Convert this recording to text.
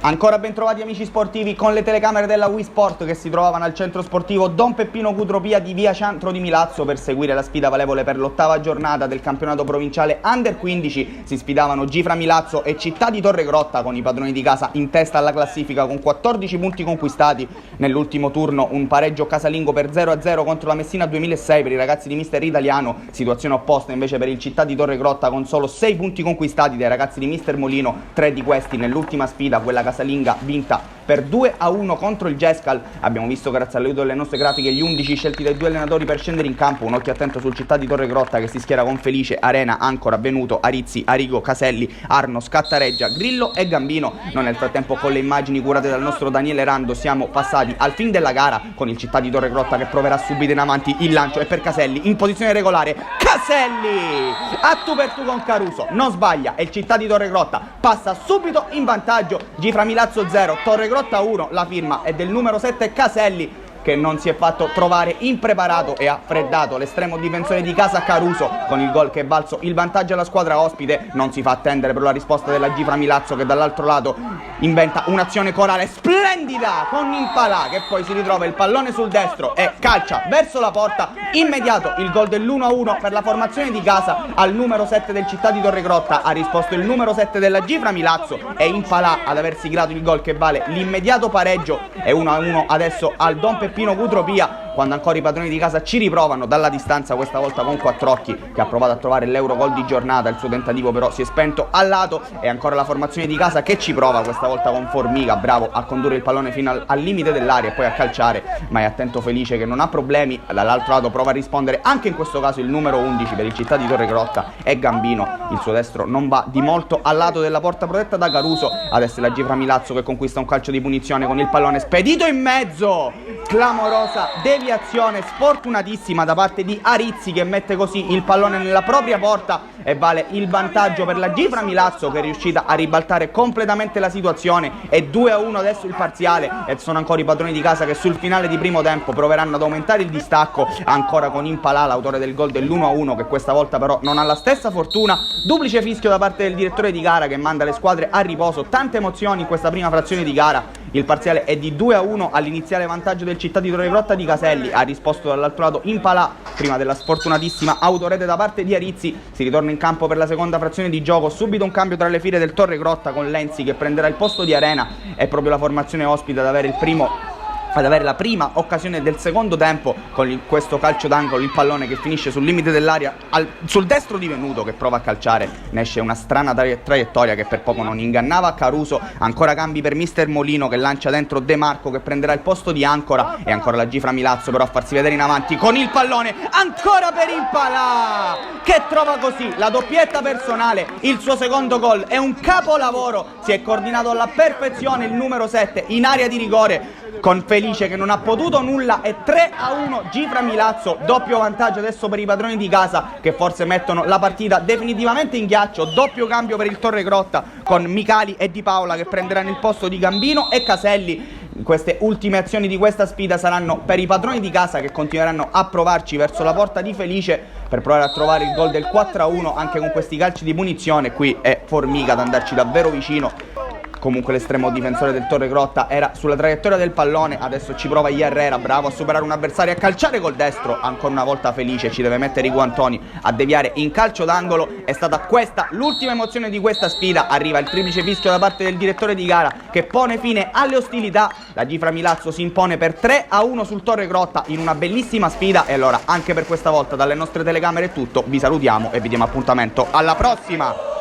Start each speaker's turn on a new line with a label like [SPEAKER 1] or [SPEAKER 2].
[SPEAKER 1] Ancora ben trovati amici sportivi con le telecamere della Wii Sport che si trovavano al centro sportivo Don Peppino Cutropia di via Ciantro di Milazzo per seguire la sfida valevole per l'8ª giornata del campionato provinciale Under 15. Si sfidavano Gifra Milazzo e Città di Torregrotta con i padroni di casa in testa alla classifica con 14 punti conquistati. Nell'ultimo turno un pareggio casalingo per 0-0 contro la Messina 2006 per i ragazzi di mister Italiano, situazione opposta invece per il Città di Torregrotta con solo 6 punti conquistati dai ragazzi di mister Molino, 3 di questi nell'ultima sfida, quella casalinga vinta per 2-1 contro il Gescal. Abbiamo visto grazie all'aiuto delle nostre grafiche gli 11 scelti dai due allenatori per scendere in campo. Un occhio attento sul Città di Torregrotta che si schiera con Felice, Arena, Ancora, Venuto, Arizzi, Arigo, Caselli, Arno, Scattareggia, Grillo e Gambino. Noi nel frattempo con le immagini curate dal nostro Daniele Rando siamo passati al fin della gara con il Città di Torregrotta che proverà subito in avanti. Il lancio è per Caselli in posizione regolare. Caselli a tu per tu con Caruso, non sbaglia e il Città di Torregrotta passa subito in vantaggio. Gifra Milazzo 0, Torregrotta 1, la firma è del numero 7 Caselli, che non si è fatto trovare impreparato e ha freddato l'estremo difensore di casa Caruso con il gol che è valso il vantaggio alla squadra ospite. Non si fa attendere però la risposta della Gifra Milazzo che dall'altro lato inventa un'azione corale splendida con Impalà che poi si ritrova il pallone sul destro e calcia verso la porta. Immediato il gol dell'1-1 per la formazione di casa. Al numero 7 del Città di Torregrotta ha risposto il numero 7 della Gifra Milazzo e Impalà ad aver siglato il gol che vale l'immediato pareggio. È 1-1 adesso al Don Peppino Cutropia, quando ancora i padroni di casa ci riprovano dalla distanza, questa volta con Quattrocchi che ha provato a trovare l'Eurogol di giornata. Il suo tentativo però si è spento al lato e ancora la formazione di casa che ci prova, questa volta con Formiga, bravo a condurre il pallone fino al limite dell'area e poi a calciare, ma è attento Felice che non ha problemi. Dall'altro lato prova a rispondere anche in questo caso il numero 11 per il Città di Torregrotta e Gambino. Il suo destro non va di molto al lato della porta protetta da Caruso. Adesso è la Gifra Milazzo che conquista un calcio di punizione con il pallone spedito in mezzo. Clamorosa deviazione sfortunatissima da parte di Arizzi che mette così il pallone nella propria porta e vale il vantaggio per la Gifra Milazzo che è riuscita a ribaltare completamente la situazione. È 2-1 adesso il parziale e sono ancora i padroni di casa che sul finale di primo tempo proveranno ad aumentare il distacco, ancora con Impalà, l'autore del gol dell'1-1, che questa volta però non ha la stessa fortuna. Duplice fischio da parte del direttore di gara che manda le squadre a riposo. Tante emozioni in questa prima frazione di gara. Il parziale è di 2-1 all'iniziale vantaggio del Città di Torregrotta di Caselli. Ha risposto dall'altro lato Impalà prima della sfortunatissima autorete da parte di Arizzi. Si ritorna in campo per la seconda frazione di gioco. Subito un cambio tra le file del Torregrotta con Lenzi che prenderà il posto di Arena. È proprio la formazione ospite ad avere la prima occasione del secondo tempo con questo calcio d'angolo, il pallone che finisce sul limite dell'area sul destro di Venuto che prova a calciare. Ne esce una strana traiettoria che per poco non ingannava Caruso. Ancora cambi per mister Molino che lancia dentro De Marco che prenderà il posto di Ancora e ancora la Gifra Milazzo però a farsi vedere in avanti con il pallone ancora per Impalà che trova così la doppietta personale. Il suo secondo gol è un capolavoro, si è coordinato alla perfezione il numero 7 in area di rigore con Felice che non ha potuto nulla. E 3-1 Gifra Milazzo, doppio vantaggio adesso per i padroni di casa che forse mettono la partita definitivamente in ghiaccio. Doppio cambio per il Torregrotta con Micali e Di Paola che prenderanno il posto di Gambino e Caselli. Queste ultime azioni di questa sfida saranno per i padroni di casa che continueranno a provarci verso la porta di Felice per provare a trovare il gol del 4-1 anche con questi calci di punizione. Qui è Formiga ad andarci davvero vicino. Comunque l'estremo difensore del Torregrotta era sulla traiettoria del pallone. Adesso ci prova Herrera, bravo a superare un avversario e a calciare col destro. Ancora una volta Felice ci deve mettere Igu Antoni a deviare in calcio d'angolo. È stata questa l'ultima emozione di questa sfida. Arriva il triplice fischio da parte del direttore di gara che pone fine alle ostilità. La Gifra Milazzo si impone per 3-1 sul Torregrotta in una bellissima sfida. E allora anche per questa volta dalle nostre telecamere è tutto. Vi salutiamo e vi diamo appuntamento alla prossima.